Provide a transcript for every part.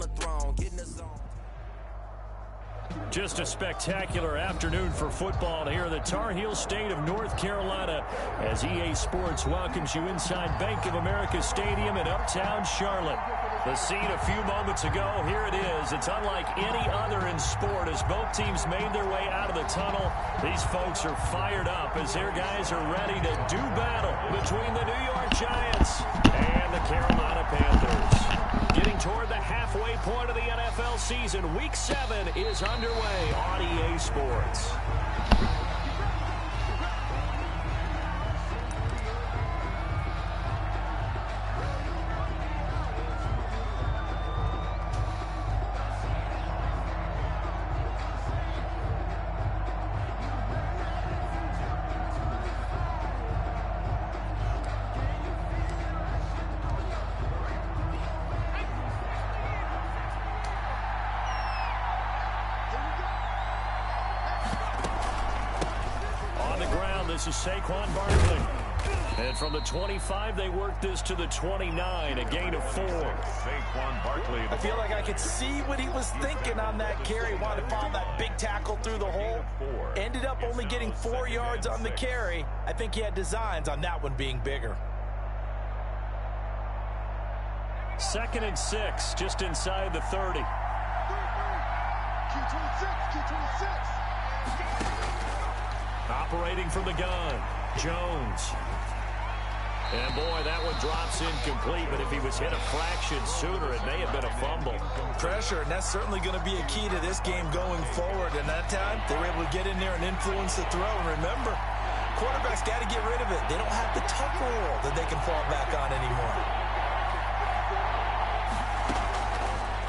the throne, getting the zone. Just a spectacular afternoon for football here in the Tar Heel state of North Carolina as EA Sports welcomes you inside Bank of America Stadium in uptown Charlotte. The scene a few moments ago, here it is. It's unlike any other in sport as both teams made their way out of the tunnel. These folks are fired up as their guys are ready to do battle between the New York Giants and the Carolina Panthers. Getting toward the halfway point of the NFL season, Week 7 is underway on EA Sports. This is Saquon Barkley. And from the 25, they work this to the 29, a gain of 4. Saquon Barkley. I feel like I could see what he was thinking on that carry. Wanted to follow that big tackle through the hole. Ended up only getting 4 yards on the carry. I think he had designs on that one being bigger. 2nd and 6, just inside the 30. Q26. Operating from the gun, Jones. And boy, that one drops incomplete, but if he was hit a fraction sooner, it may have been a fumble. Pressure, and that's certainly going to be a key to this game going forward. And that time, they were able to get in there and influence the throw. And remember, quarterbacks got to get rid of it. They don't have the tuck rule that they can fall back on anymore.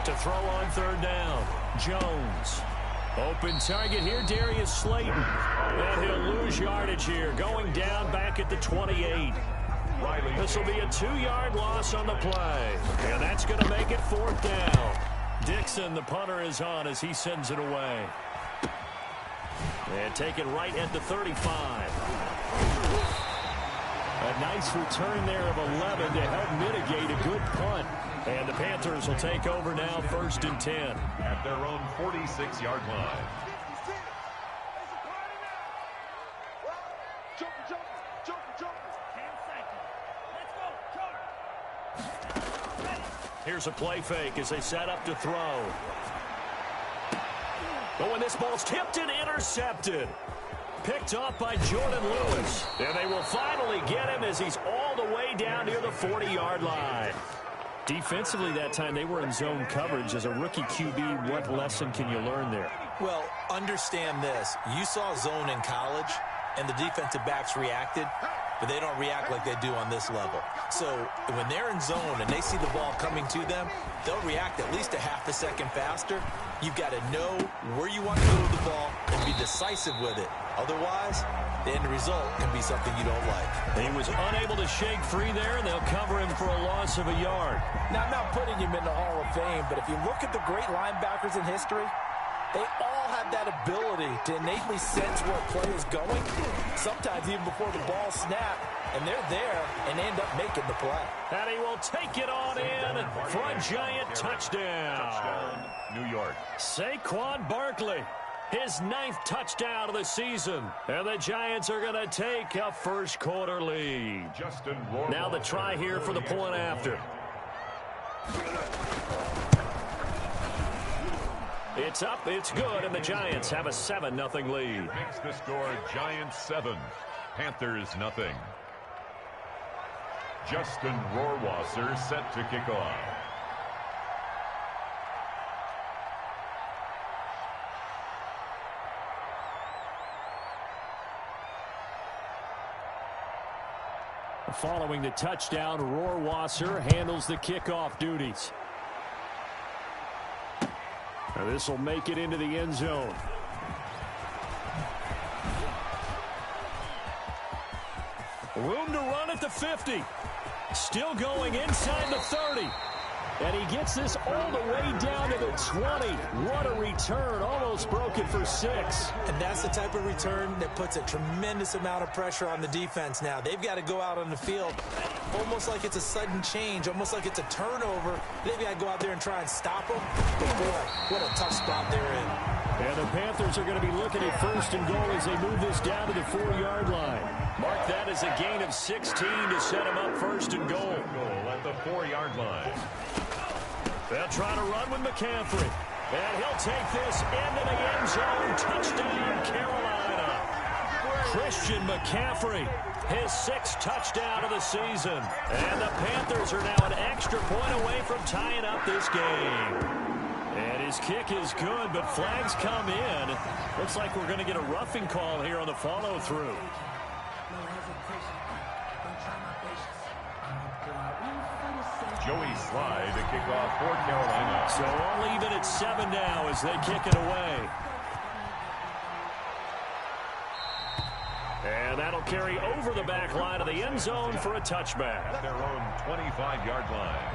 To throw on 3rd down, Jones. Open target here, Darius Slayton. And he'll lose yardage here, going down back at the 28. This will be a 2-yard loss on the play. And that's going to make it 4th down. Dixon, the punter, is on as he sends it away. And take it right at the 35. A nice return there of 11 to help mitigate a good punt. And the Panthers will take over now, 1st and 10. At their own 46-yard line. Here's a play fake as they set up to throw. Oh, and this ball's tipped and intercepted. Picked off by Jordan Lewis. And they will finally get him as he's all the way down near the 40-yard line. Defensively that time, they were in zone coverage. As a rookie QB, what lesson can you learn there? Well, understand this. You saw zone in college, and the defensive backs reacted, but they don't react like they do on this level. So when they're in zone and they see the ball coming to them, they'll react at least a half a second faster. You've got to know where you want to go with the ball and be decisive with it. Otherwise, the end result can be something you don't like. He was unable to shake free there, and they'll cover him for a loss of a yard. Now, I'm not putting him in the Hall of Fame, but if you look at the great linebackers in history, they all have that ability to innately sense where a play is going, sometimes even before the ball snaps, and they're there and end up making the play. And he will take it on in for a Giant touchdown. New York. Saquon Barkley, his 9th touchdown of the season. And the Giants are going to take a 1st quarter lead. Now the try here for the point after. It's up, it's good, and the Giants have a 7-0 lead. Makes the score Giants 7, Panthers 0. Justin Rohrwasser set to kick off. Following the touchdown, Rohrwasser handles the kickoff duties. Now this will make it into the end zone. Room to run at the 50. Still going inside the 30. And he gets this all the way down to the 20. What a return. Almost broken for 6. And that's the type of return that puts a tremendous amount of pressure on the defense now. They've got to go out on the field almost like it's a sudden change, almost like it's a turnover. They've got to go out there and try and stop them. But boy, what a tough spot they're in. And the Panthers are going to be looking at 1st and goal as they move this down to the 4-yard line. Mark that as a gain of 16 to set them up 1st and goal. Goal at the 4-yard line. They'll try to run with McCaffrey. And he'll take this into the end zone. Touchdown, Carolina. Christian McCaffrey, his 6th touchdown of the season. And the Panthers are now an extra point away from tying up this game. And his kick is good, but flags come in. Looks like we're going to get a roughing call here on the follow-through. Joey Slye to kick off for Carolina. So all even at 7 now as they kick it away. And that'll carry over the back line of the end zone for a touchback. At their own 25-yard line.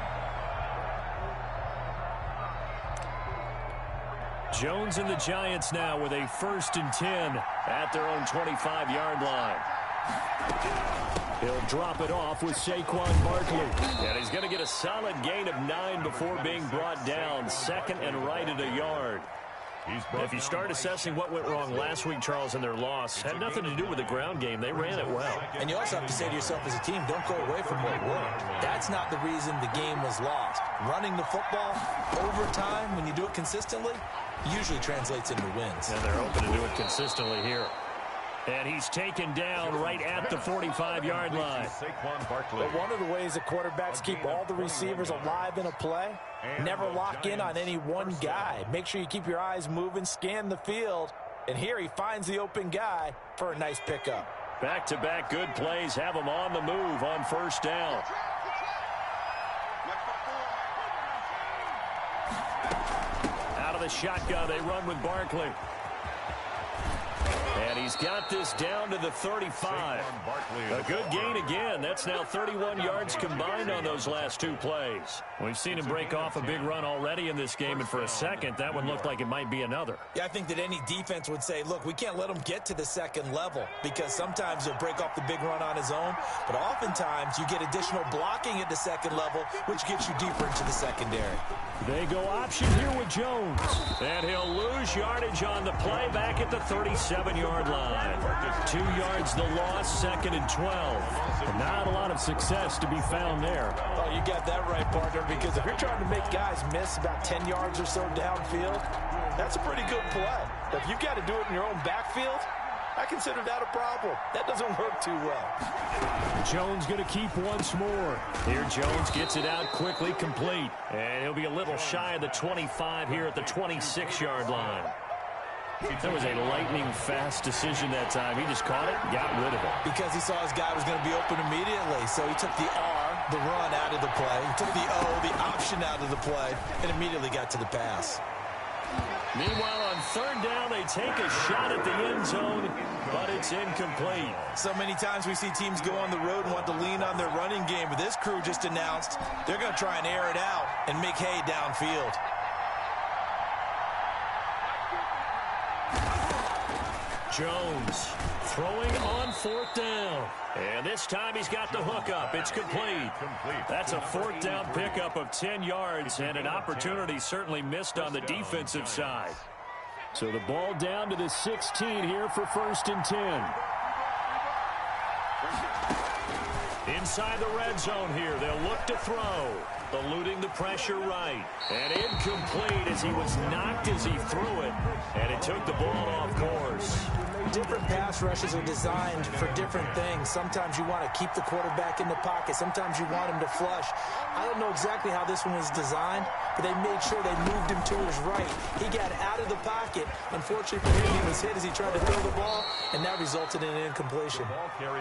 Jones and the Giants now with a 1st and 10 at their own 25-yard line. He'll drop it off with Saquon Barkley. And he's going to get a solid gain of 9 before being brought down. 2nd and right at a yard. If you start assessing what went wrong last week, Charles, in their loss, had nothing to do with the ground game. They ran it well. And you also have to say to yourself as a team, don't go away from what worked. That's not the reason the game was lost. Running the football over time, when you do it consistently, usually translates into wins. And they're hoping to do it consistently here. And he's taken down right at the 45-yard line. But one of the ways that quarterbacks keep all the receivers alive in a play, never lock in on any one guy. Make sure you keep your eyes moving, scan the field. And here he finds the open guy for a nice pickup. Back-to-back good plays have him on the move on 1st down. Out of the shotgun, they run with Barkley. And he's got this down to the 35. A good gain again. That's now 31 yards combined on those last 2 plays. We've seen him break off a big run already in this game, and for a second, that one looked like it might be another. Yeah, I think that any defense would say, look, we can't let him get to the 2nd level because sometimes he'll break off the big run on his own, but oftentimes you get additional blocking at the 2nd level, which gets you deeper into the secondary. They go option here with Jones, and he'll lose yardage on the play back at the 37-yard line. 2 yards the loss, 2nd and 12. And not a lot of success to be found there. Oh, you got that right, partner, because if you're trying to make guys miss about 10 yards or so downfield, that's a pretty good play. But if you've got to do it in your own backfield, I consider that a problem. That doesn't work too well. Jones going to keep once more. Here Jones gets it out quickly, complete. And he'll be a little shy of the 25 here at the 26-yard line. That was a lightning-fast decision that time. He just caught it and got rid of it. Because he saw his guy was going to be open immediately. So he took the R, the run, out of the play. He took the O, the option, out of the play, and immediately got to the pass. Meanwhile, on 3rd down, they take a shot at the end zone, but it's incomplete. So many times we see teams go on the road and want to lean on their running game, but this crew just announced they're going to try and air it out and make hay downfield. Jones throwing on 4th down. And this time he's got the hook up. It's complete. That's a 4th down pickup of 10 yards and an opportunity certainly missed on the defensive side. So the ball down to the 16 here for 1st and 10. Inside the red zone here. They'll look to throw. Eluding the pressure right. And incomplete as he was knocked as he threw it. And it took the ball off course. Different pass rushes are designed for different things. Sometimes you want to keep the quarterback in the pocket. Sometimes you want him to flush. I don't know exactly how this one was designed, but they made sure they moved him to his right. He got out of the pocket. Unfortunately for him, he was hit as he tried to throw the ball, and that resulted in an incompletion.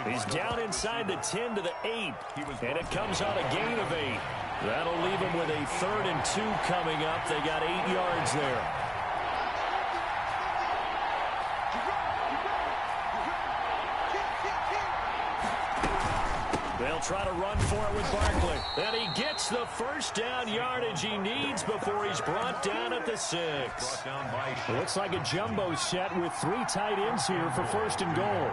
He's down inside the 10 to the 8, and it comes on a gain of 8. That'll leave him with a 3rd and 2 coming up. They got 8 yards there. They'll try to run for it with Barkley. And he gets the first down yardage he needs before he's brought down at the 6. Looks like a jumbo set with 3 tight ends here for 1st and goal.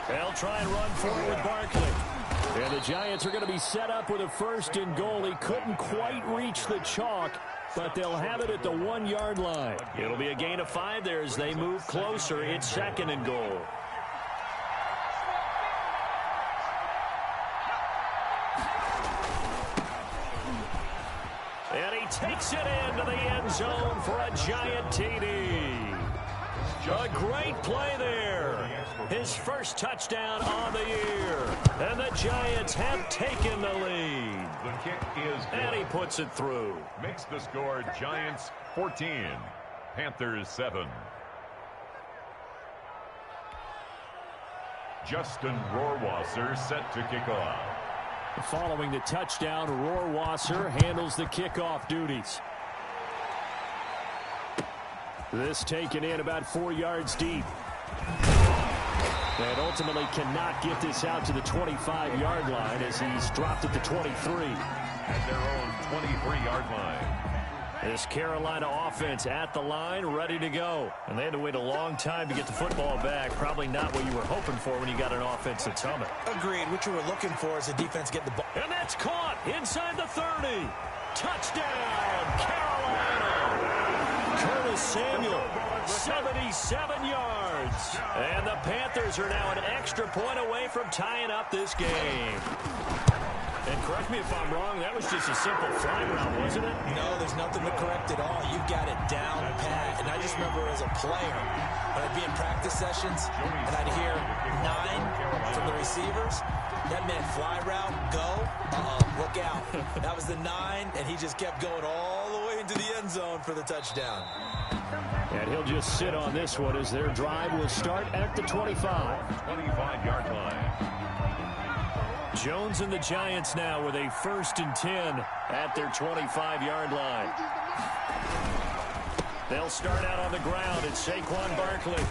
They'll try and run for it with Barkley. And the Giants are going to be set up with a 1st and goal. He couldn't quite reach the chalk, but they'll have it at the 1-yard line. It'll be a gain of 5 there as they move closer. It's 2nd and goal. And he takes it into the end zone for a Giant TD. A great play there. His first touchdown on the year. And the Giants have taken the lead. The kick is good. And he puts it through. Makes the score Giants 14, Panthers 7. Justin Rohrwasser set to kick off. Following the touchdown, Rohrwasser handles the kickoff duties. This taken in about 4 yards deep. And ultimately cannot get this out to the 25-yard line as he's dropped at the 23. At their own 23-yard line. This Carolina offense at the line, ready to go. And they had to wait a long time to get the football back. Probably not what you were hoping for when you got an offense that's humming. Agreed. What you were looking for is the defense get the ball. And that's caught inside the 30. Touchdown, Carolina. Curtis Samuel, 77 yards. And the Panthers are now an extra point away from tying up this game. And correct me if I'm wrong, that was just a simple fly route, wasn't it? No, there's nothing to correct at all. You've got it down pat. And I just remember as a player, when I'd be in practice sessions, and I'd hear 9 from the receivers, that meant fly route, go, look out. That was the 9, and he just kept going all the way into the end zone for the touchdown. And he'll just sit on this one as their drive will start at the 25. 25-yard line. Jones and the Giants now with a 1st and 10 at their 25-yard line. They'll start out on the ground. It's Saquon Barkley.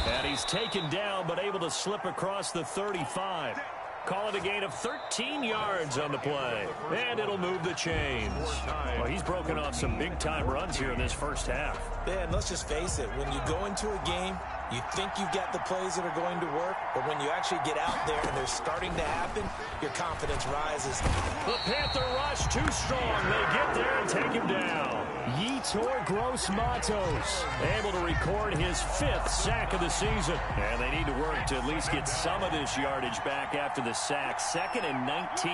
And he's taken down but able to slip across the 35. Call it a gain of 13 yards on the play. And it'll move the chains. Well, he's broken off some big-time runs here in this first half. Yeah, and let's just face it. When you go into a game, you think you've got the plays that are going to work, but when you actually get out there and they're starting to happen, your confidence rises. The Panther rush too strong. They get there and take him down. Yetur Gross-Matos able to record his 5th sack of the season. And they need to work to at least get some of this yardage back after the sack. 2nd and 19.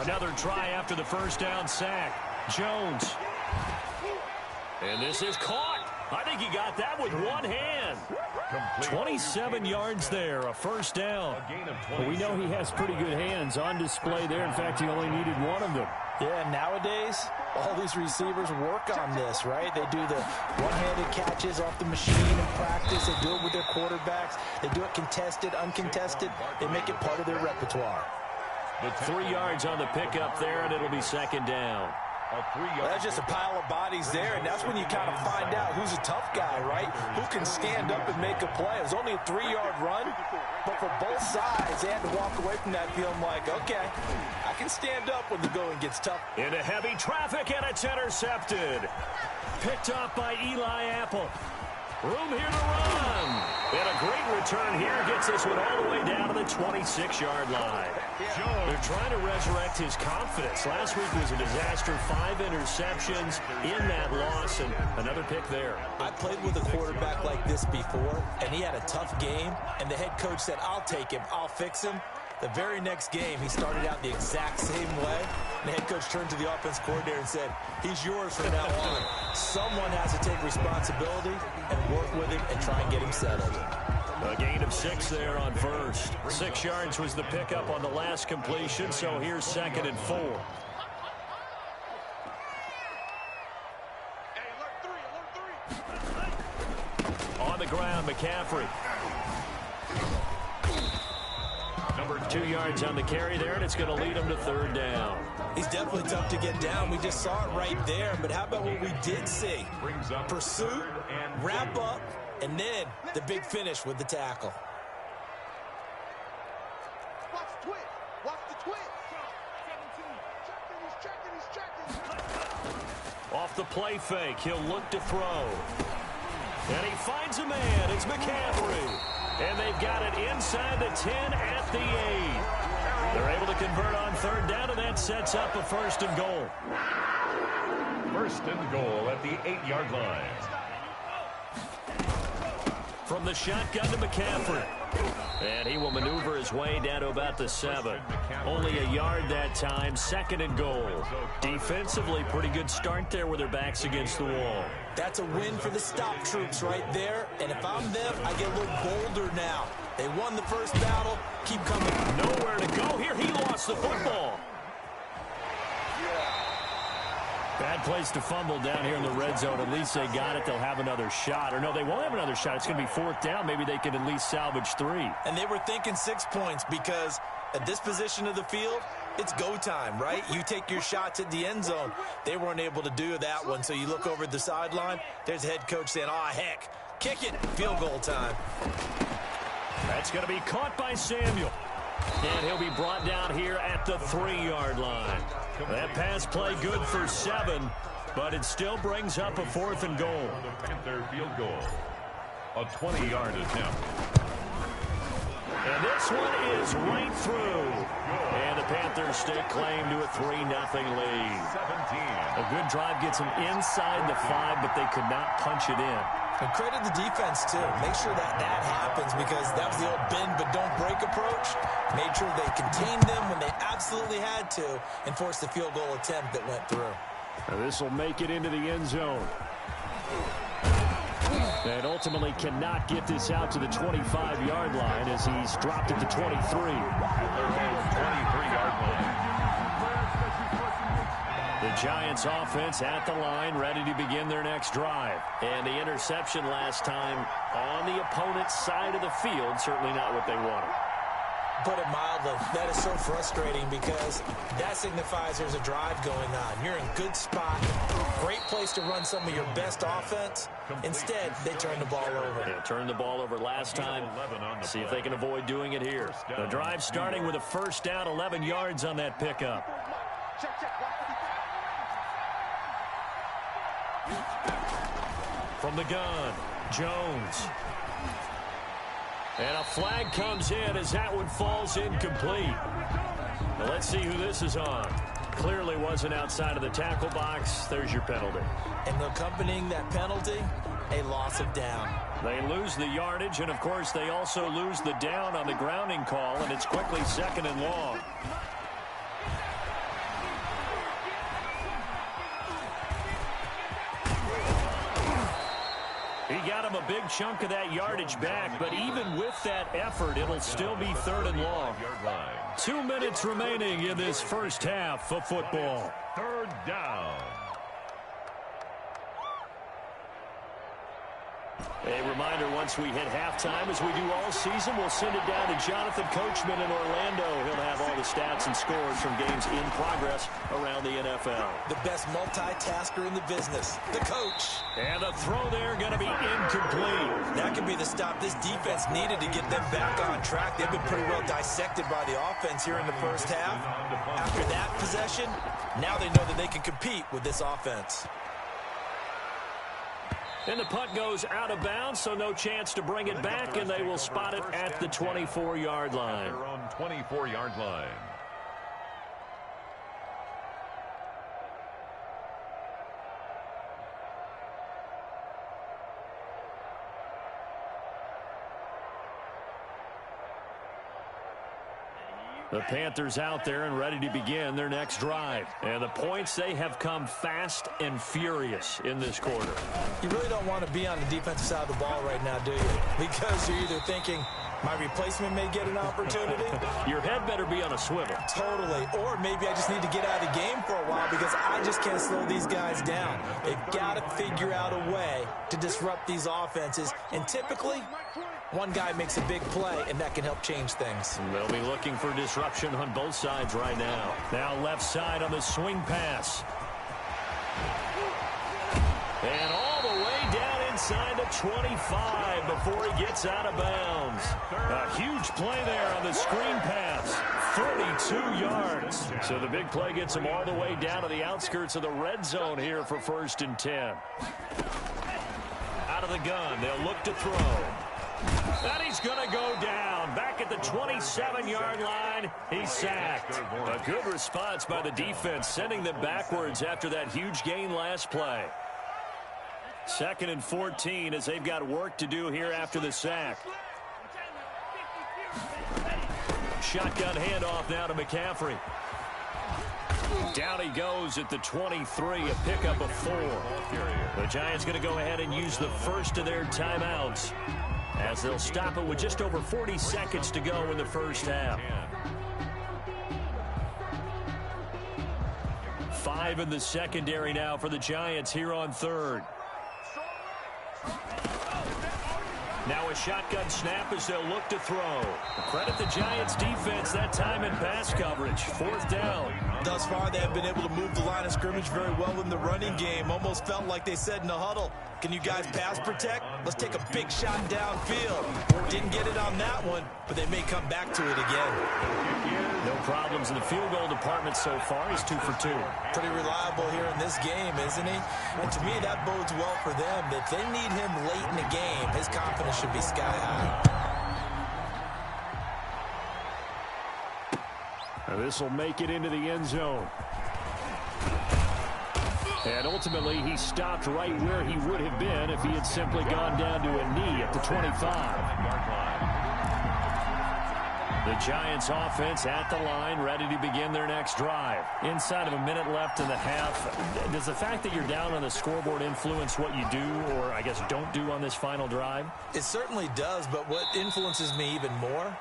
Another try after the first down sack. Jones. And this is caught. I think he got that with one hand. 27 yards there, a first down. Well, we know he has pretty good hands on display there. In fact, he only needed one of them. Yeah, nowadays, all these receivers work on this, right? They do the one-handed catches off the machine in practice. They do it with their quarterbacks. They do it contested, uncontested. They make it part of their repertoire. 3 yards on the pickup there, and it'll be 2nd down. That's just a pile of bodies there, and that's when you kind of find out who's a tough guy, right? Who can stand up and make a play. It was only a 3-yard run, but for both sides, they had to walk away from that feeling like, okay, I can stand up when the going gets tough. Into heavy traffic, and it's intercepted. Picked off by Eli Apple. Room here to run. And a great return here gets this one all the way down to the 26-yard line. They're trying to resurrect his confidence. Last week was a disaster. 5 interceptions in that loss, and another pick there. I played with a quarterback like this before, and he had a tough game, and the head coach said, I'll take him, I'll fix him. The very next game, he started out the exact same way. The head coach turned to the offense coordinator and said, he's yours from now on. Someone has to take responsibility and work with him and try and get him settled. A gain of 6 there on first. 6 yards was the pickup on the last completion, so here's 2nd and 4. On the ground, McCaffrey. 2 yards on the carry there, and it's going to lead him to third down. He's definitely tough to get down. We just saw it right there. But how about what we did see? Pursuit, wrap up, and then the big finish with the tackle. Watch the twitch. Watch the twitch. 17. He's checking. Off the play fake, he'll look to throw. And he finds a man. It's McCaffrey. And they've got it inside the 10 at the 8. They're able to convert on third down, and that sets up a 1st and goal. 1st and goal at the 8-yard line. From the shotgun to McCaffrey. And he will maneuver his way down to about the 7. Only a yard that time, 2nd and goal. Defensively, pretty good start there with their backs against the wall. That's a win for the stop troops right there. And if I'm them, I get a little bolder now. They won the first battle. Keep coming. Nowhere to go here. He lost the football. Bad place to fumble down here in the red zone. At least they got it. They'll have another shot. Or no, they won't have another shot. It's going to be 4th down. Maybe they can at least salvage 3. And they were thinking 6 points because at this position of the field, it's go time, right? You take your shots at the end zone. They weren't able to do that one. So you look over at the sideline. There's the head coach saying, "Ah, heck, kick it. Field goal time." That's going to be caught by Samuel. And he'll be brought down here at the 3-yard line. That pass play good for 7, but it still brings up a 4th and goal. The Panther field goal. A 20-yard attempt. And this one is right through. And the Panthers stake claim to a 3-0 lead. 17. A good drive gets them inside the 5, but they could not punch it in. And credit the defense, too. Make sure that happens because that was the old bend but don't break approach. Made sure they contained them when they absolutely had to and forced the field goal attempt that went through. This will make it into the end zone. And ultimately cannot get this out to the 25-yard line as he's dropped at the 23. 23-yard line. The Giants offense at the line, ready to begin their next drive. And the interception last time on the opponent's side of the field, certainly not what they wanted. Put it mildly, that is so frustrating because that signifies there's a drive going on. You're in good spot, great place to run some of your best offense. Instead, they turn the ball over. They turned the ball over last time. See if they can avoid doing it here. The drive starting with a 1st down, 11 yards on that pickup. From the gun, Jones. And a flag comes in as that one falls incomplete. Now let's see who this is on. Clearly wasn't outside of the tackle box. There's your penalty. And accompanying that penalty, a loss of down. They lose the yardage, and of course they also lose the down on the grounding call, and it's quickly 2nd and long. He got him a big chunk of that yardage back, but even with that effort, it'll still be 3rd and long. 2 minutes remaining in this first half of football. 3rd down. A reminder, once we hit halftime, as we do all season, we'll send it down to Jonathan Coachman in Orlando. He'll have all the stats and scores from games in progress around the NFL. The best multitasker in the business, the coach. And the throw there going to be incomplete. That could be the stop this defense needed to get them back on track. They've been pretty well dissected by the offense here in the first half. After that possession, now they know that they can compete with this offense. And the punt goes out of bounds, so no chance to bring it back, and they will spot it at the 24-yard line. They're on 24-yard line. The Panthers out there and ready to begin their next drive. And the points, they have come fast and furious in this quarter. You really don't want to be on the defensive side of the ball right now, do you? Because you're either thinking, My replacement may get an opportunity. Your head better be on a swivel. Totally. Or maybe I just need to get out of the game for a while because I just can't slow these guys down. They've got to figure out a way to disrupt these offenses. And typically, one guy makes a big play, and that can help change things. They'll be looking for disruption on both sides right now. Now left side on the swing pass. And all the way down inside the 25 before he gets out of bounds. A huge play there on the screen pass. 42 yards. So the big play gets him all the way down to the outskirts of the red zone here for 1st and 10. Out of the gun, they'll look to throw. And he's going to go down. Back at the 27-yard line, he's sacked. A good response by the defense, sending them backwards after that huge gain last play. 2nd and 14 as they've got work to do here after the sack. Shotgun handoff now to McCaffrey. Down he goes at the 23, a pickup of 4. The Giants going to go ahead and use the first of their timeouts as they'll stop it with just over 40 seconds to go in the first half. 5 in the secondary now for the Giants here on 3rd. Now a shotgun snap as they'll look to throw. Credit the Giants defense that time in pass coverage. 4th down. Thus far, they have been able to move the line of scrimmage very well in the running game. Almost felt like they said in the huddle, can you guys pass protect? Let's take a big shot downfield. Didn't get it on that one, but they may come back to it again. No problems in the field goal department so far. He's 2 for 2. Pretty reliable here in this game, isn't he? And to me, that bodes well for them. If they need him late in the game, his confidence should be sky high. This will make it into the end zone. And ultimately, he stopped right where he would have been if he had simply gone down to a knee at the 25. The Giants offense at the line, ready to begin their next drive. Inside of a minute left in the half, does the fact that you're down on the scoreboard influence what you do, or I guess don't do on this final drive? It certainly does, but what influences me even more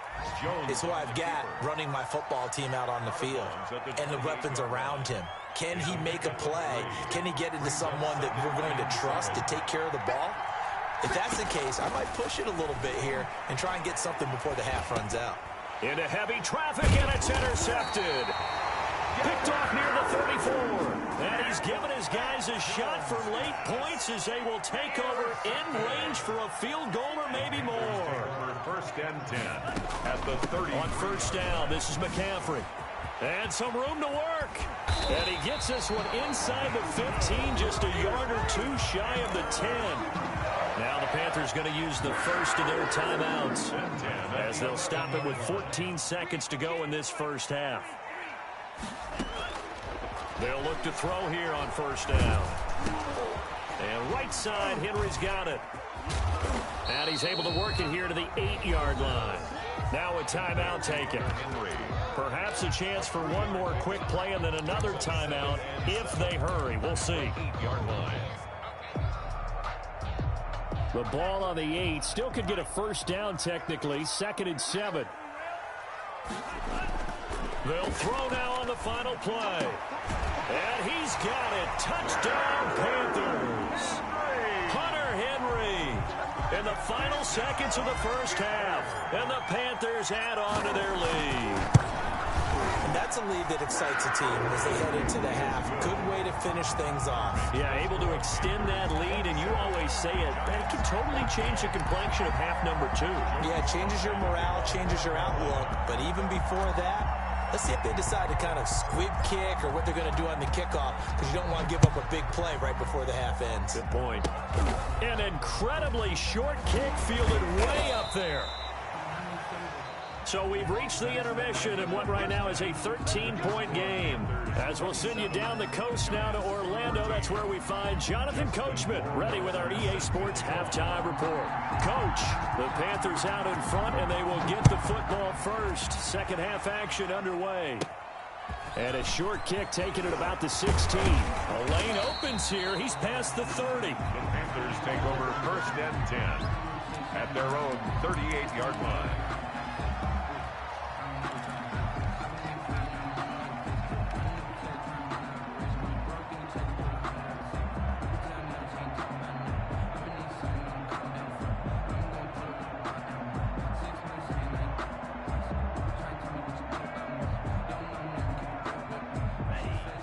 is who I've got running my football team out on the field and the weapons around him. Can he make a play? Can he get into someone that we're going to trust to take care of the ball? If that's the case, I might push it a little bit here and try and get something before the half runs out. Into heavy traffic, and it's intercepted. Picked off near the 34. And he's given his guys a shot for late points as they will take over in range for a field goal or maybe more. 1st and 10 at the 30. On 1st down, this is McCaffrey. And some room to work. And he gets this one inside the 15, just a yard or 2 shy of the 10. Now the Panthers going to use the first of their timeouts as they'll stop it with 14 seconds to go in this first half. They'll look to throw here on 1st down. And right side, Henry's got it. And he's able to work it here to the 8-yard line. Now a timeout taken. Perhaps a chance for one more quick play and then another timeout if they hurry. We'll see. 8-yard line. The ball on the 8 still could get a 1st down technically. 2nd and 7. They'll throw now on the final play. And he's got it. Touchdown, Panthers. Hunter Henry in the final seconds of the first half. And the Panthers add on to their lead. And that's a lead that excites a team as they head into the half. Good way to finish things off. Yeah, able to extend that lead, and you always say it, that can totally change the complexion of half number 2. Yeah, it changes your morale, changes your outlook. But even before that, let's see if they decide to kind of squib kick or what they're going to do on the kickoff, because you don't want to give up a big play right before the half ends. Good point. An incredibly short kick fielded way up there. So we've reached the intermission in what right now is a 13-point game. As we'll send you down the coast now to Orlando, that's where we find Jonathan Coachman ready with our EA Sports Halftime Report. Coach, the Panthers out in front, and they will get the football first. Second half action underway. And a short kick taken at about the 16. A lane opens here. He's past the 30. The Panthers take over 1st and 10. at their own 38-yard line.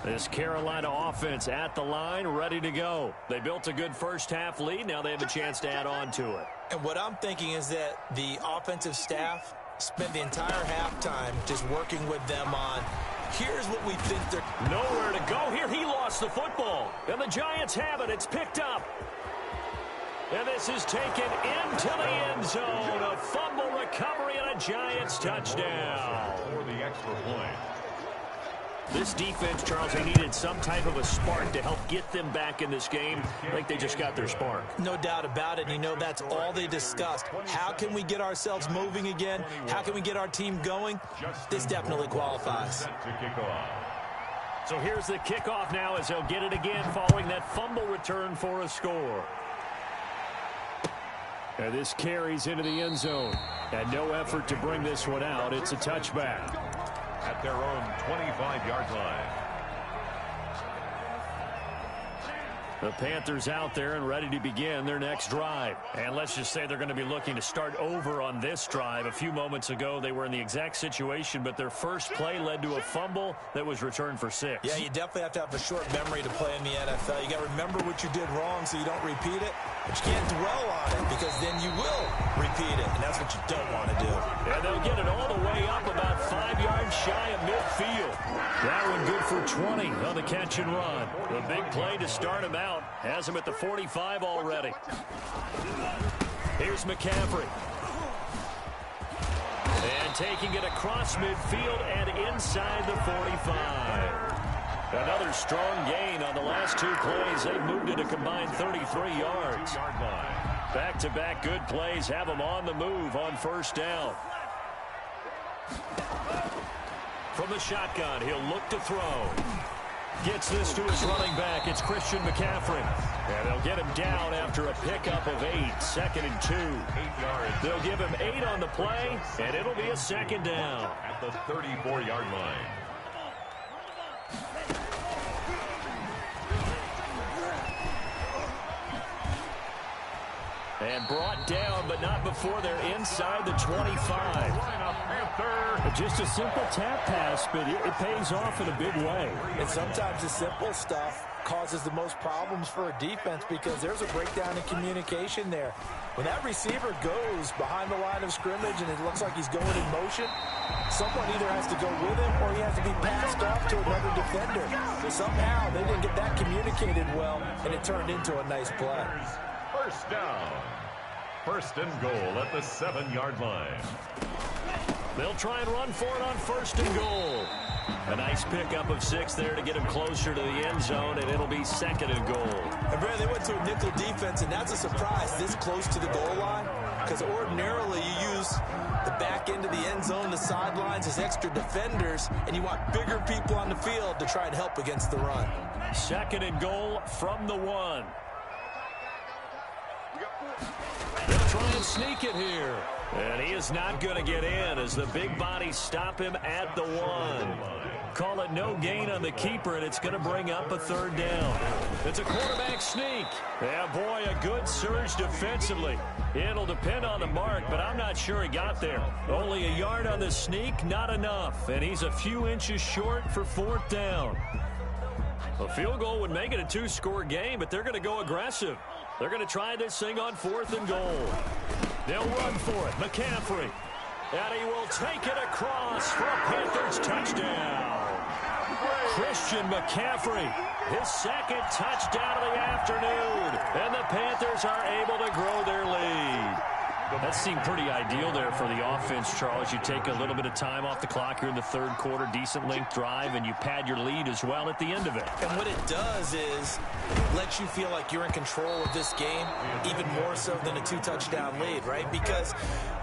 This Carolina offense at the line, ready to go. They built a good first-half lead. Now they have a chance to add on to it. And what I'm thinking is that the offensive staff spent the entire halftime just working with them on, here's what we think they're... Nowhere to go here. He lost the football. And the Giants have it. It's picked up. And this is taken into the end zone. A fumble recovery and a Giants touchdown. For the extra point. This defense, Charles, they needed some type of a spark to help get them back in this game. I think they just got their spark. No doubt about it. You know, that's all they discussed. How can we get ourselves moving again? How can we get our team going? This definitely qualifies. So here's the kickoff now as they'll get it again following that fumble return for a score. And this carries into the end zone. And no effort to bring this one out. It's a touchback. At their own 25-yard line. The Panthers out there and ready to begin their next drive. And let's just say they're going to be looking to start over on this drive. A few moments ago, they were in the exact situation, but their first play led to a fumble that was returned for 6. Yeah, you definitely have to have a short memory to play in the NFL. You got to remember what you did wrong so you don't repeat it. But you can't dwell on it because then you will repeat it, and that's what you don't want to do. And they'll get it all the way up about 5 yards shy of midfield. That one good for 20 on the catch and run. The big play to start him out. Has him at the 45 already. Here's McCaffrey. And taking it across midfield and inside the 45. Another strong gain on the last 2 plays. They've moved it a combined 33 yards. Back-to-back good plays have them on the move on first down. From the shotgun, he'll look to throw. Gets this to his running back. It's Christian McCaffrey. And they'll get him down after a pickup of 8. 2nd and 2. 8 yards. They'll give him 8 on the play, and it'll be a second down. At the 34-yard line. And brought down, but not before they're inside the 25. Just a simple tap pass, but it pays off in a big way. And sometimes the simple stuff causes the most problems for a defense because there's a breakdown in communication there. When that receiver goes behind the line of scrimmage and it looks like he's going in motion, someone either has to go with him or he has to be passed off to another defender. Somehow they didn't get that communicated well, and it turned into a nice play. First down. 1st and goal at the 7-yard line. They'll try and run for it on 1st and goal. A nice pickup of 6 there to get him closer to the end zone, and it'll be 2nd and goal. And Brad, they went to a nickel defense, and that's a surprise this close to the goal line because ordinarily you use the back end of the end zone, the sidelines as extra defenders, and you want bigger people on the field to try and help against the run. 2nd and goal from the 1. They'll try and sneak it here. And he is not going to get in as the big bodies stop him at the 1. Call it no gain on the keeper, and it's going to bring up a 3rd down. It's a quarterback sneak. Yeah, boy, a good surge defensively. It'll depend on the mark, but I'm not sure he got there. Only a yard on the sneak, not enough. And he's a few inches short for 4th down. A field goal would make it a 2-score game, but they're going to go aggressive. They're going to try this thing on 4th and goal. They'll run for it. McCaffrey. And he will take it across for a Panthers touchdown. Christian McCaffrey. His 2nd touchdown of the afternoon. And the Panthers are able to grow their lead. That seemed pretty ideal there for the offense, Charles. You take a little bit of time off the clock here in the 3rd quarter, decent length drive, and you pad your lead as well at the end of it. And what it does is let you feel like you're in control of this game, even more so than a 2-touchdown lead, right? Because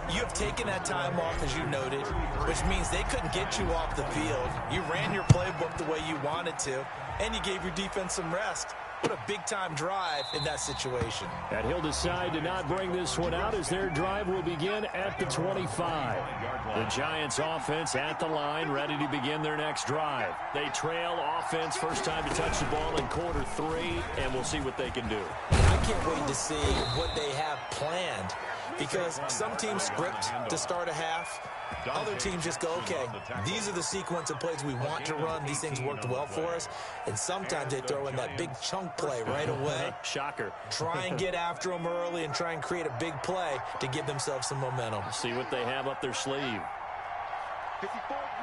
you have taken that time off, as you noted, which means they couldn't get you off the field. You ran your playbook the way you wanted to, and you gave your defense some rest. What a big-time drive in that situation. And he'll decide to not bring this one out as their drive will begin at the 25. The Giants offense at the line, ready to begin their next drive. They trail offense, first time to touch the ball in quarter 3, and we'll see what they can do. I can't wait to see what they have planned, because some teams script to start a half. Other teams just go, okay, these are the sequence of plays we want to run. These things worked well for us. And sometimes they throw in that big chunk play right away. Shocker. Try and get after them early and try and create a big play to give themselves some momentum. See what they have up their sleeve. 54,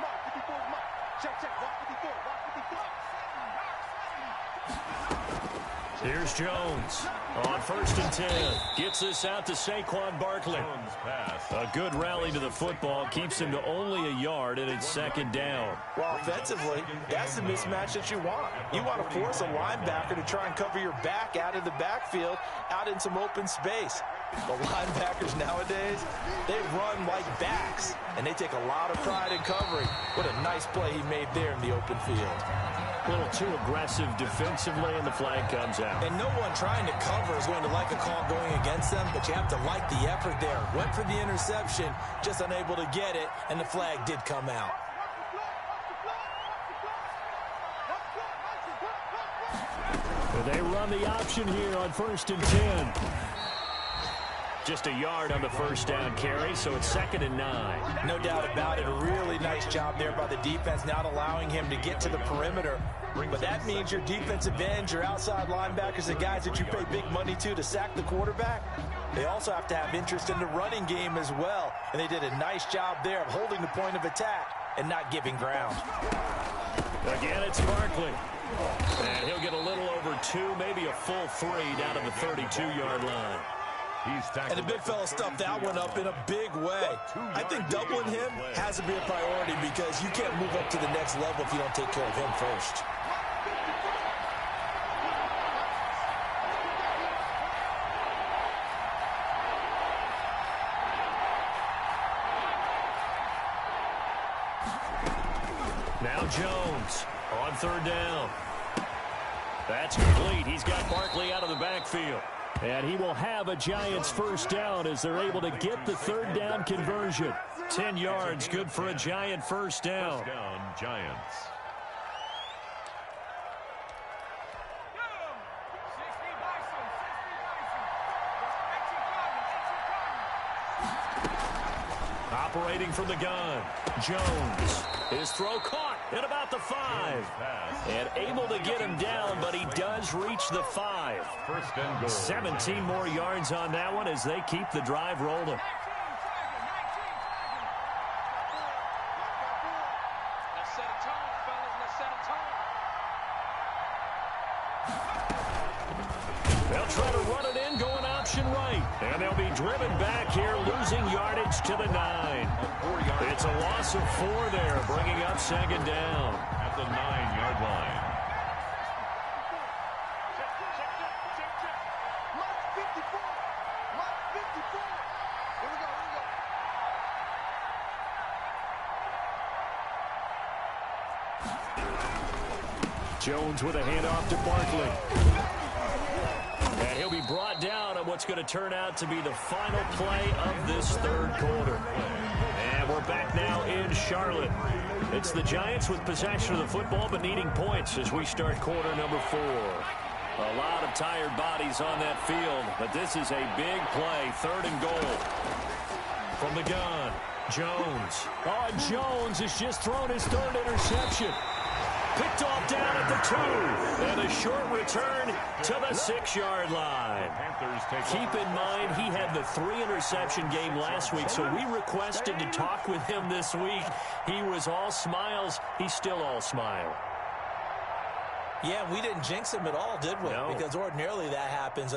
mark, 54, mark. Check, check, mark 54, mark 54. Here's Jones on 1st and 10. Gets this out to Saquon Barkley. A good rally to the football. Keeps him to only a yard, and it's 2nd down. Well, offensively, that's the mismatch that you want. You want to force a linebacker to try and cover your back out of the backfield, out in some open space. The linebackers nowadays, they run like backs, and they take a lot of pride in covering. What a nice play he made there in the open field. A little too aggressive defensively, and the flag comes out. And no one trying to cover is going to like a call going against them, but you have to like the effort there. Went for the interception, just unable to get it, and the flag did come out. They run the option here on 1st and 10. Just a yard on the 1st down carry, so it's 2nd and 9. No doubt about it. A really nice job there by the defense, not allowing him to get to the perimeter. But that means your defensive ends, your outside linebackers, the guys that you pay big money to sack the quarterback, they also have to have interest in the running game as well. And they did a nice job there of holding the point of attack and not giving ground. Again, it's Barkley. And he'll get a little over 2, maybe a full 3 down to the 32-yard line. And the big fella stuffed that one up in a big way. I think doubling him has to be a priority because you can't move up to the next level if you don't take care of him first. Now Jones on 3rd down. That's complete. He's got Barkley out of the backfield. And he will have a Giants 1st down as they're able to get the 3rd down conversion. 10 yards, good for a Giant 1st down. 1st down, Giants. Operating from the gun, Jones. His throw caught at about the 5. And able to get him down, but he does reach the 5. 1st and goal. 17 more yards on that one as they keep the drive rolling. Let's set a tone, fellas. Let's set a tone. They'll try to run it in, going option right. And they'll be driven back here, losing yardage to the 9. It's a loss of 4 there, bringing up 2nd down. At the 9-yard line. Mark 54. Mark 54. Here we go, here we go. Jones with a handoff to Barkley. And he'll be brought down on what's going to turn out to be the final play of this 3rd quarter. And we're back now in Charlotte. It's the Giants with possession of the football but needing points as we start quarter number 4. A lot of tired bodies on that field, but this is a big play, 3rd and goal. From the gun, Jones. Oh, Jones has just thrown his 3rd interception. Picked off down at the 2. And a short return to the 6-yard line. Keep in mind, he had the 3-interception game last week, so we requested to talk with him this week. He was all smiles. He's still all smile. Yeah, we didn't jinx him at all, did we? No. Because ordinarily that happens,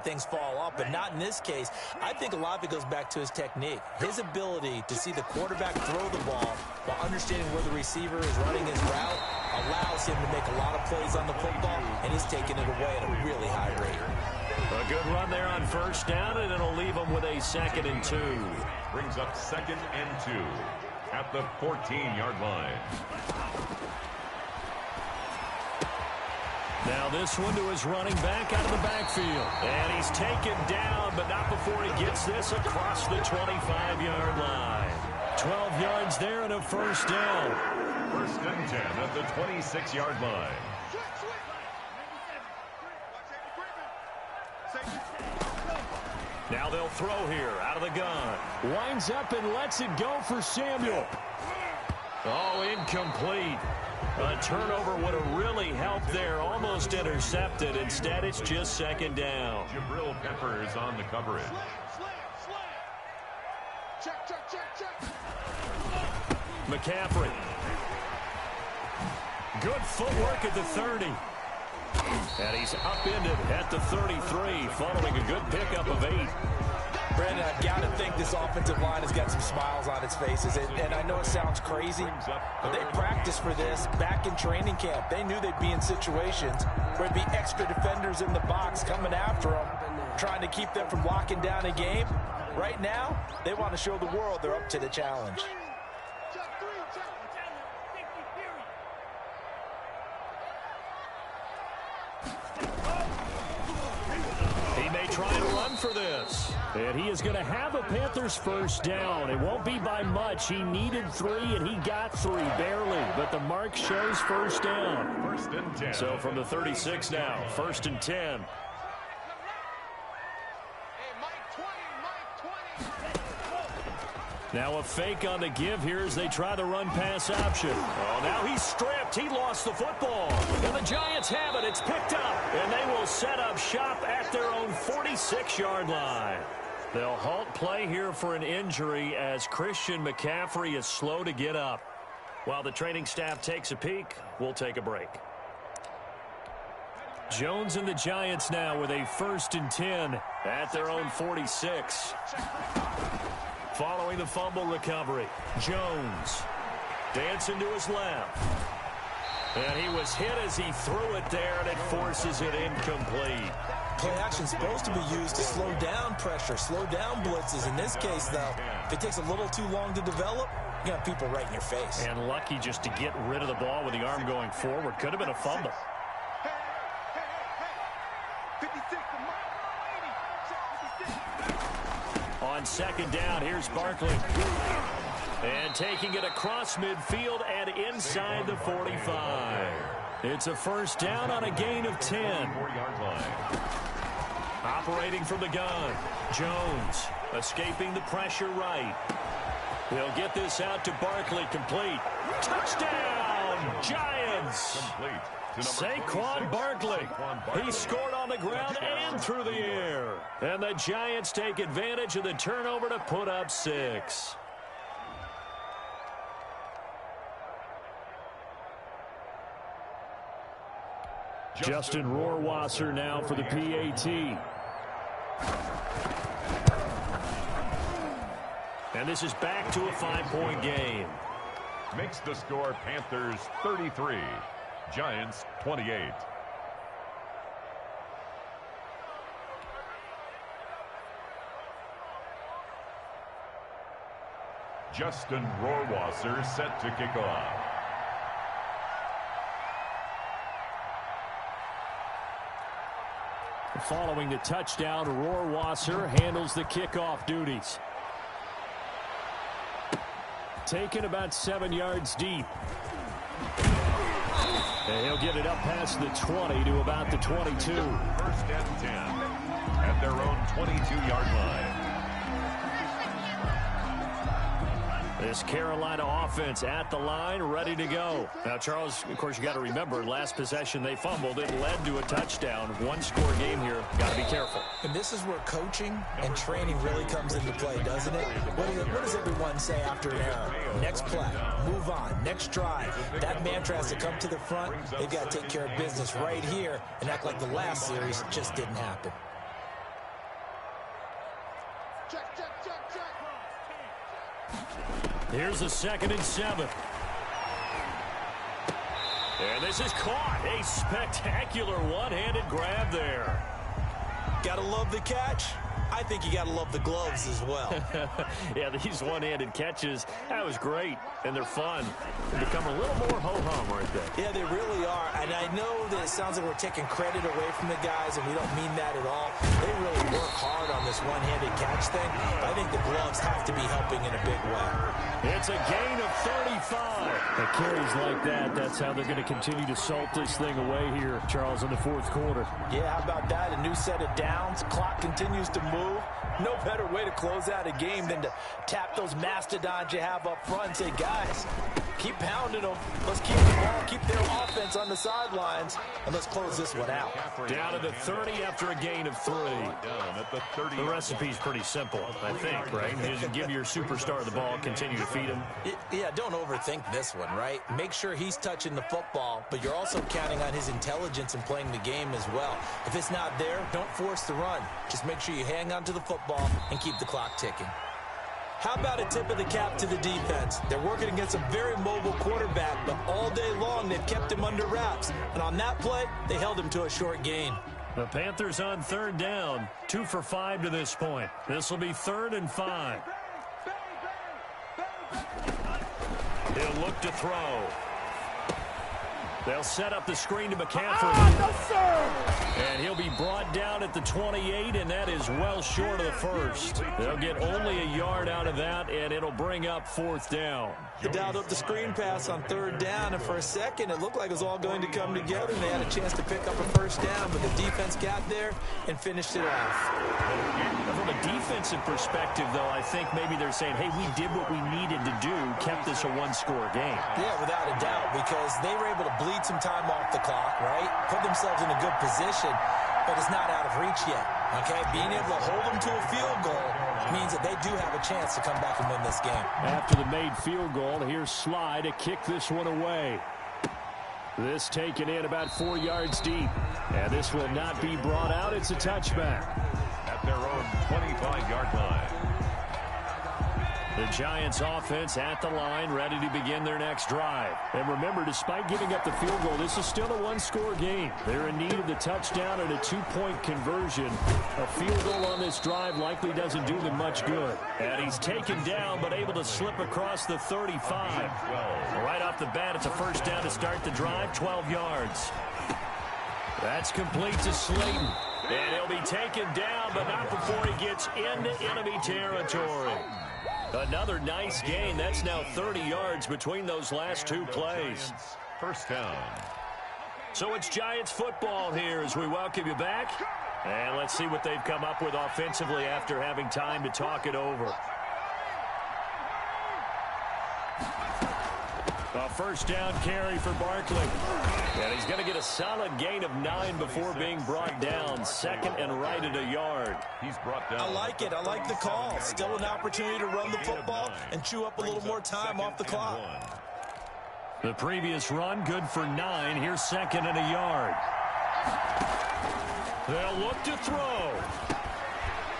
things fall off, but not in this case. I think a lot of it goes back to his technique. His ability to see the quarterback throw the ball while understanding where the receiver is running his route allows him to make a lot of plays on the football, and he's taking it away at a really high rate. A good run there on 1st down, and it'll leave him with a 2nd and 2. Brings up 2nd and 2 at the 14-yard line. Now this one to his running back out of the backfield. And he's taken down, but not before he gets this across the 25-yard line. 12 yards there and a first down. First and 10 at the 26-yard line. Now they'll throw here out of the gun. Winds up and lets it go for Samuel. Oh, incomplete. A turnover would have really helped there. Almost intercepted. Instead, it's just second down. Jabril Peppers on the coverage. McCaffrey. Good footwork at the 30. And he's upended at the 33, following a good pickup of 8. Brandon, I've got to think this offensive line has got some smiles on its faces. And I know it sounds crazy, but they practiced for this back in training camp. They knew they'd be in situations where there'd be extra defenders in the box coming after them, trying to keep them from locking down a game. Right now, they want to show the world they're up to the challenge. He may try to run for this. And he is going to have a Panthers first down. It won't be by much. He needed 3, and he got 3, barely. But the mark shows first down. First and 10. So from the 36 now, first and 10. Now a fake on the give here as they try the run-pass option. Oh, now he's stripped. He lost the football. And the Giants have it. It's picked up. And they will set up shop at their own 46-yard line. They'll halt play here for an injury as Christian McCaffrey is slow to get up. While the training staff takes a peek, we'll take a break. Jones and the Giants now with a first and 10 at their own 46. Following the fumble recovery, Jones dancing to his left. And he was hit as he threw it there, and it forces it incomplete. Play action is supposed to be used to slow down pressure, slow down blitzes. In this case, though, if it takes a little too long to develop, you got people right in your face. And lucky just to get rid of the ball with the arm going forward. Could have been a fumble. On second down, here's Barkley. And taking it across midfield and inside the 45. It's a first down on a gain of 10. 4-yard line. Operating from the gun. Jones escaping the pressure right. He'll get this out to Barkley, complete. Touchdown, Giants! Complete. Saquon Barkley. He scored on the ground and through the air. And the Giants take advantage of the turnover to put up 6. Justin Rohrwasser now for the PAT. And this is back to a 5-point game. Makes the score Panthers 33. Giants 28. Justin Rohrwasser set to kick off. Following the touchdown, Rohrwasser handles the kickoff duties. Taken about 7 yards deep. And he'll get it up past the 20 to about the 22. First and 10 at their own 22-yard line. This Carolina offense at the line, ready to go. Now, Charles, of course, you got to remember, last possession they fumbled. It led to a touchdown. One-score game here. Got to be careful. And this is where coaching and training really comes into play, doesn't it? What does everyone say after an error? Next play, move on, next drive. That mantra has to come to the front. They've got to take care of business right here and act like the last series just didn't happen. Here's the 2nd and 7. And this is caught. A spectacular one-handed grab there. Gotta love the catch. I think you got to love the gloves as well. Yeah, these one-handed catches, that was great, and they're fun. They become a little more ho-hum, aren't they? Yeah, they really are, and I know that it sounds like we're taking credit away from the guys, and we don't mean that at all. They really work hard on this one-handed catch thing. I think the gloves have to be helping in a big way. It's a gain of 35. The carries like that, that's how they're going to continue to salt this thing away here, Charles, in the fourth quarter. Yeah, how about that? A new set of downs. Clock continues to move. No better way to close out a game than to tap those mastodons you have up front and say, guys, keep pounding them. Let's keep the ball, keep their offense on the sidelines, and let's close this one out. Down to the 30 after a gain of 3. The recipe's pretty simple, I think, right? You just give your superstar the ball, continue to feed him. Yeah, don't overthink this one, right? Make sure he's touching the football, but you're also counting on his intelligence in playing the game as well. If it's not there, don't force the run. Just make sure you hang on to the football and keep the clock ticking. How about a tip of the cap to the defense? They're working against a very mobile quarterback, but all day long they've kept him under wraps. And on that play, they held him to a short gain. The Panthers on third down, 2 for 5 to this point. This will be 3rd and 5. He'll look to throw. They'll set up the screen to McCaffrey. No, sir! And he'll be brought down at the 28, and that is well short of the first. They'll get only a yard out of that, and it'll bring up 4th down. They dialed up the screen pass on 3rd down, and for a second it looked like it was all going to come together, and they had a chance to pick up a 1st down, but the defense got there and finished it off. From a defensive perspective, though, I think maybe they're saying, hey, we did what we needed to do, kept this a one-score game. Yeah, without a doubt, because they were able to bleed some time off the clock, right? Put themselves in a good position, but it's not out of reach yet, okay? Being able to hold them to a field goal means that they do have a chance to come back and win this game. After the made field goal, here's Sly to kick this one away. This taken in about 4 yards deep, and this will not be brought out. It's a touchback. At their own 25-yard line. The Giants offense at the line, ready to begin their next drive. And remember, despite giving up the field goal, this is still a one-score game. They're in need of the touchdown and a 2-point conversion. A field goal on this drive likely doesn't do them much good. And he's taken down, but able to slip across the 35. Right off the bat, it's a 1st down to start the drive, 12 yards. That's complete to Slayton. And he'll be taken down, but not before he gets into enemy territory. Another nice gain. That's now 30 yards between those last 2 plays. 1st down. So it's Giants football here as we welcome you back. And let's see what they've come up with offensively after having time to talk it over. A 1st down carry for Barkley. And he's going to get a solid gain of 9 before being brought down. 2nd and right at a yard. He's brought down. I like it. I like the call. Still an opportunity to run the football and chew up a little more time off the clock. The previous run, good for 9. Here's 2nd and a yard. They'll look to throw.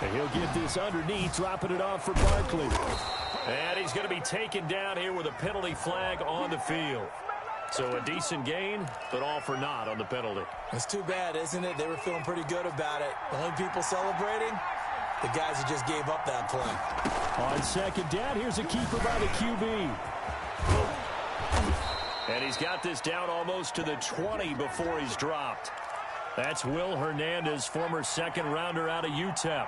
And he'll get this underneath, dropping it off for Barkley. And he's going to be taken down here with a penalty flag on the field. So a decent gain, but all for naught on the penalty. It's too bad, isn't it? They were feeling pretty good about it. The only people celebrating, the guys who just gave up that play. On 2nd down, here's a keeper by the QB. And he's got this down almost to the 20 before he's dropped. That's Will Hernandez, former 2nd rounder out of UTEP.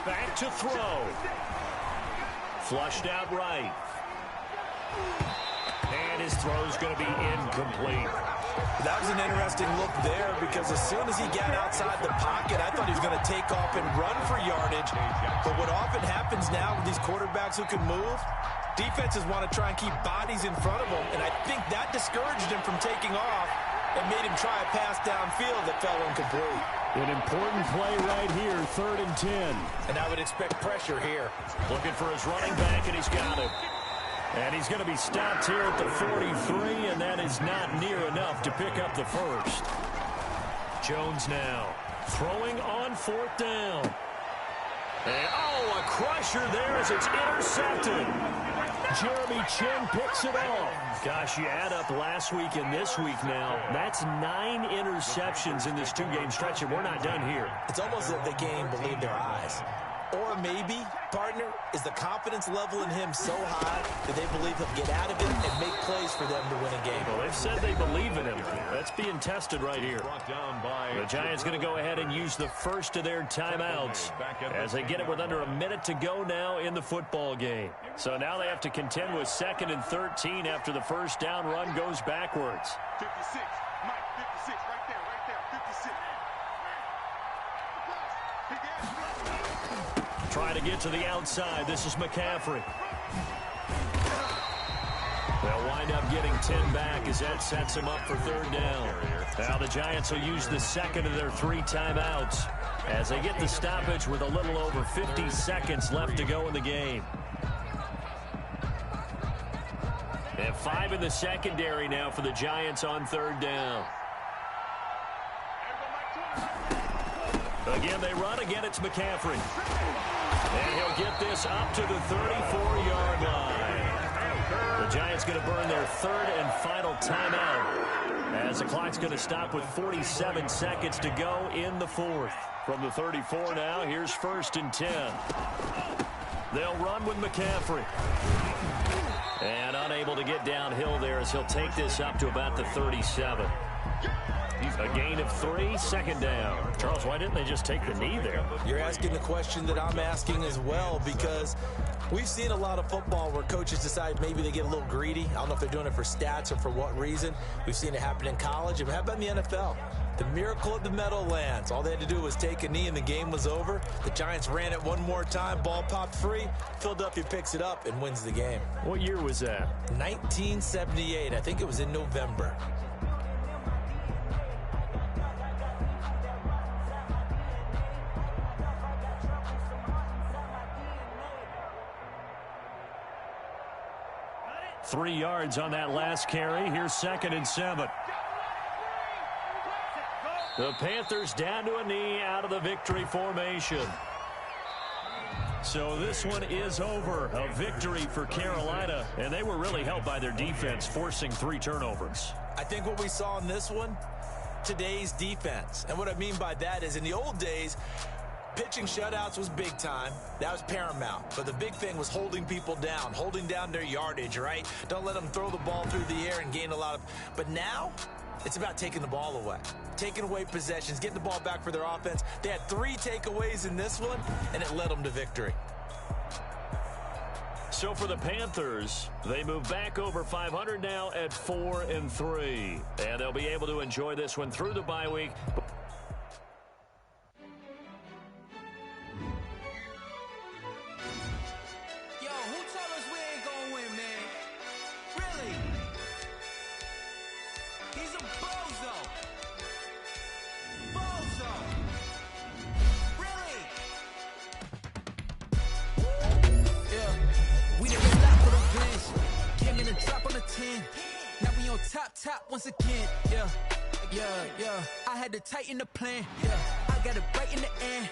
Back to throw. Flushed out right. And his throw's going to be incomplete. That was an interesting look there because as soon as he got outside the pocket, I thought he was going to take off and run for yardage. But what often happens now with these quarterbacks who can move, defenses want to try and keep bodies in front of them. And I think that discouraged him from taking off and made him try a pass downfield that fell incomplete. An important play right here, 3rd and 10. And I would expect pressure here. Looking for his running back, and he's got it. And he's going to be stopped here at the 43, and that is not near enough to pick up the 1st. Jones now throwing on 4th down. And, oh, a crusher there as it's intercepted. Jeremy Chin picks it off. Gosh, you add up last week and this week now. That's 9 interceptions in this 2-game stretch, and we're not done here. It's almost as if they can't even believe their eyes. Or maybe, partner, is the confidence level in him so high that they believe he'll get out of it and make plays for them to win a game. Well, they've said they believe in him. That's being tested right here. The Giants going to go ahead and use the first of their timeouts as they get it with under a minute to go now in the football game. So now they have to contend with 2nd and 13 after the first down run goes backwards. 56, Mike, 56, right there, 56. Trying to get to the outside. This is McCaffrey. They'll wind up getting 10 back as that sets them up for 3rd down. Now the Giants will use the second of their 3 timeouts as they get the stoppage with a little over 50 seconds left to go in the game. They have 5 in the secondary now for the Giants on 3rd down. Again, they run. Again, it's McCaffrey. And he'll get this up to the 34-yard line. The Giants going to burn their 3rd and final timeout as the clock's going to stop with 47 seconds to go in the 4th. From the 34 now, here's 1st and 10. They'll run with McCaffrey. And unable to get downhill there as he'll take this up to about the 37. A gain of 3, 2nd down. Charles, why didn't they just take the knee there? You're asking the question that I'm asking as well, because we've seen a lot of football where coaches decide maybe they get a little greedy. I don't know if they're doing it for stats or for what reason. We've seen it happen in college. And how about in the NFL? The miracle of the Meadowlands. All they had to do was take a knee and the game was over. The Giants ran it one more time. Ball popped free. Philadelphia picks it up and wins the game. What year was that? 1978. I think it was in November. Three yards on that last carry. Here's 2nd and 7. The Panthers down to a knee out of the victory formation. So this one is over. A victory for Carolina, and they were really helped by their defense, forcing 3 turnovers. I think what we saw in this one, today's defense. And what I mean by that is in the old days, pitching shutouts was big time. That was paramount. But the big thing was holding people down, holding down their yardage, right? Don't let them throw the ball through the air and gain a lot of... But now, it's about taking the ball away. Taking away possessions, getting the ball back for their offense. They had 3 takeaways in this one, and it led them to victory. So for the Panthers, they move back over 500 now at 4-3. And they'll be able to enjoy this one through the bye week. Top once again, yeah. I had to tighten the plan, yeah. I got it right in the end,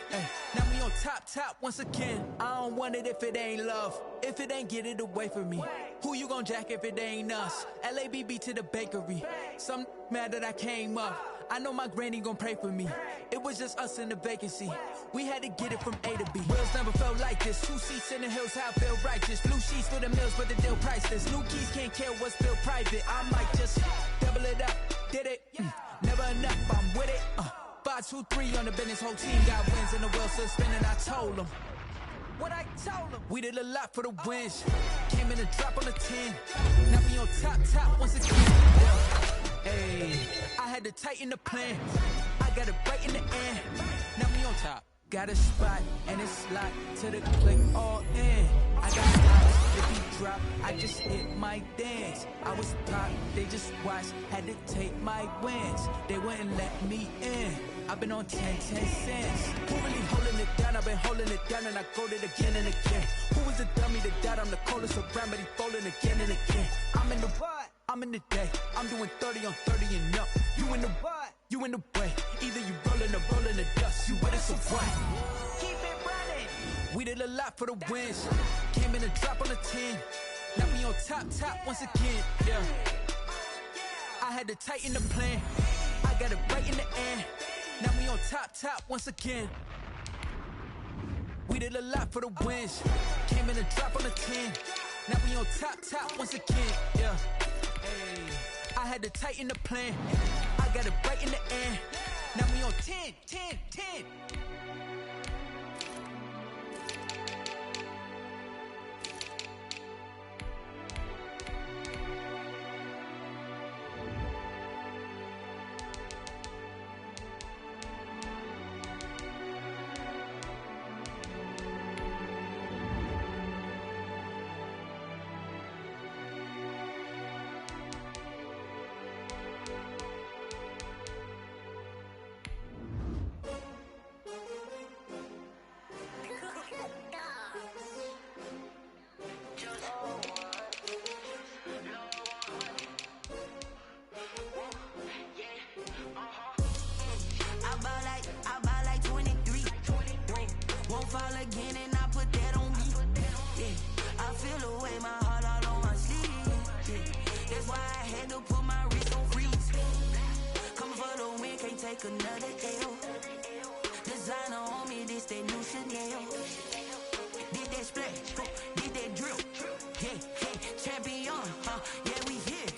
now we on top once again. I don't want it if it ain't love. If it ain't, get it away from me. Who you gon' jack if it ain't us? LABB to the bakery. Some mad that I came up. I know my granny gon' pray for me. It was just us in the vacancy. We had to get it from A to B. Wheels never felt like this. 2 seats in the hills, how I feel righteous. Blue sheets for the mills, but the deal priceless. New keys can't care what's still private. I might just double it up. Did it? Never enough, I'm with it. 5, 2, 3 on the business. Whole team got wins and the wheels still spinning. I told them what I told them. We did a lot for the wins. Came in a drop on the 10. Now we on top once again. Hey, I had to tighten the plan. I got it right in the end. Now we on top. Got a spot and it's locked to the click all in. I got hops, if he drop, I just hit my dance. I was top, they just watched, had to take my wins. They wouldn't let me in. I've been on 10 cents. Who really holding it down? I've been holding it down and I got it again and again. Who was the dummy that died? I'm the coldest around, but he folding again and again. I'm in the what? I'm in the day. I'm doing 30 on 30 and up. You in the what? You in the way. Either you rolling or rolling the dust. You with it, so what? Keep it running. lot for the wins. Came in a drop on the 10. Now we on top once again, yeah. I had to tighten the plan. I got it right in the end. Now we on top once again. We did a lot for the wins. Came in a drop on the 10. Now we on top once again, yeah. Hey. I had to tighten the plan. I got it right in the end. Now we on 10. Another L. Designer on me, this that new Chanel. Did that splash, did that drill. Yeah, champion, yeah, we here.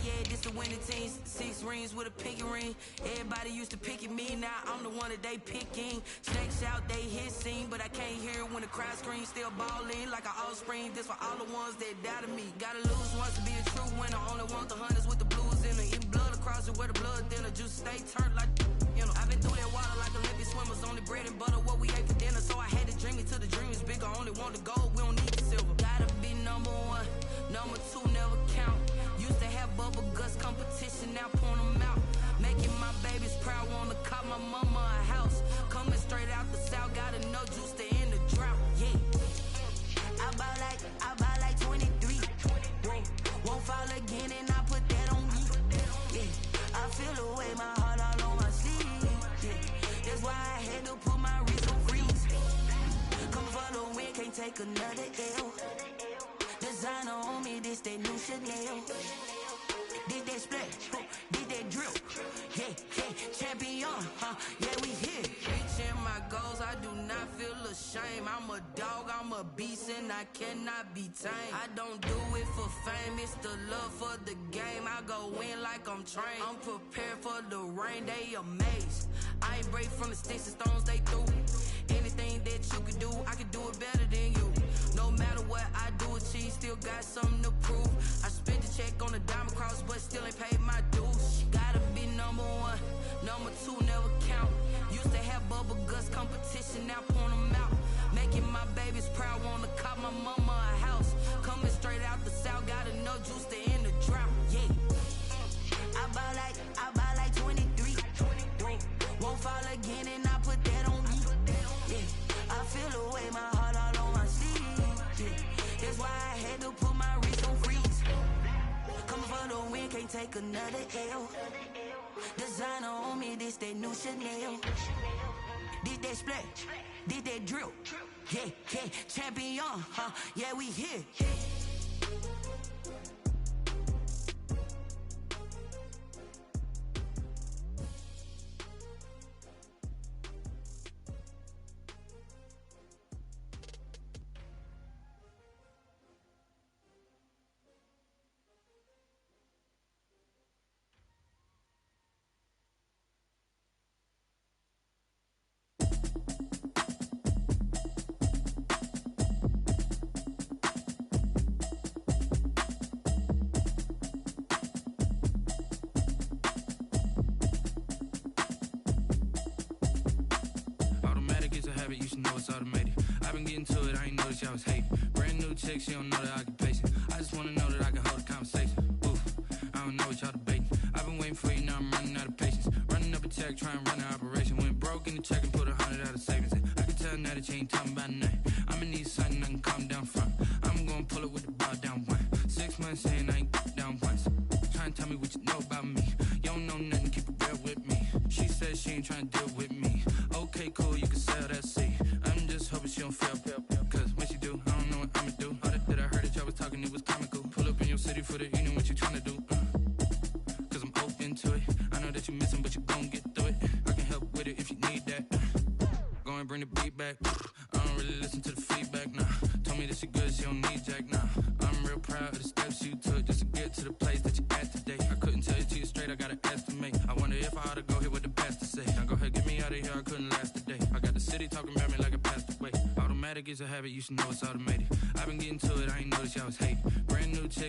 Yeah, this the winning team. 6 rings with a pinky ring. Everybody used to pick at me, now I'm the one that they picking. Snakes out, they hit scene, but I can't hear it when the crowd screams. Still balling like an offspring. This for all the ones that doubted me. Gotta lose once to be a true winner. Only want the hunters with the blues in it. Eat blood across it where the blood thinner. Juice stay turned like, you know. I've been through that water like Olympic swimmers. Only bread and butter, what we ate for dinner. So I had to dream it till the dream is bigger. Only want the gold, we don't need the silver. Gotta be number 1, number 2 never count. Used to have bubble guts competition, now point them out. Making my babies proud, wanna cop my mama a house. Coming straight out the south, gotta know juice to end the drought. Yeah, I buy like 23. Won't fall again, and I put that on me. Yeah, I feel the way, my heart all on my sleeve. Yeah, that's why I had to put my wrist on freeze. Come for the win, can't take another L. Designer on me, this that new Chanel. Did that splash, did that drill. Yeah, champion, yeah, we here. Reaching my goals, I do not feel ashamed. I'm a dog, I'm a beast, and I cannot be tamed. I don't do it for fame, it's the love for the game. I go in like I'm trained. I'm prepared for the rain, they amazed. I ain't break from the sticks and stones they threw. Anything that you could do, I could do it better than you. No matter what I do, achieve, still got something to prove. I spent the check on the diamond cross, but still ain't paid my dues. Gotta be number 1, number 2 never count. Used to have bubble guts competition, now point them out. Making my babies proud, wanna cop my mama a house. Coming straight out the south, gotta know juice to end the drought. Yeah, I buy like 23. Won't fall again, and I put that on me. Yeah, I feel the way, my heart all on my sleeve. Yeah, that's why I had to put my wrist on freeze. Coming for the win, can't take another L. Designer on me, this that new Chanel. Did that splash, did that drill. Yeah, champion, yeah, we here. You should know it's automated. I've been getting to it, I ain't noticed y'all was hating. Brand new chick, she don't know the occupation. I just wanna know that I can hold a conversation. Oof, I don't know what y'all debating. I've been waiting for you, now I'm running out of patience. Running up a check, trying to run an operation. Went broke in the check and put 100 out of savings in. I can tell now that you ain't talking about nothing. I'ma need something I can calm down front. I'm gonna pull it with the ball down one. 6 months saying I ain't down once. Trying to tell me what you know about me. You don't know nothing, keep it real with me. She said she ain't trying to deal with me. Okay, cool, you can sell that seat. I'm just hoping she don't fail, cause to it. I know that you missing, but you gon' get through it. I can help with it if you need that. Go and bring the beat back. I don't really listen to the feedback, nah. Told me that she good, she don't need jack, nah. I'm real proud of the steps you took just to get to the place that you at today. I couldn't tell it to you straight, I gotta estimate. I wonder if I ought to go here with the best to say. Now go ahead, get me out of here, I couldn't last a day. I got the city talking about me like I passed away. Automatic is a habit, you should know it's automated. I've been getting to it, I ain't noticed y'all was hate. Brand new chick.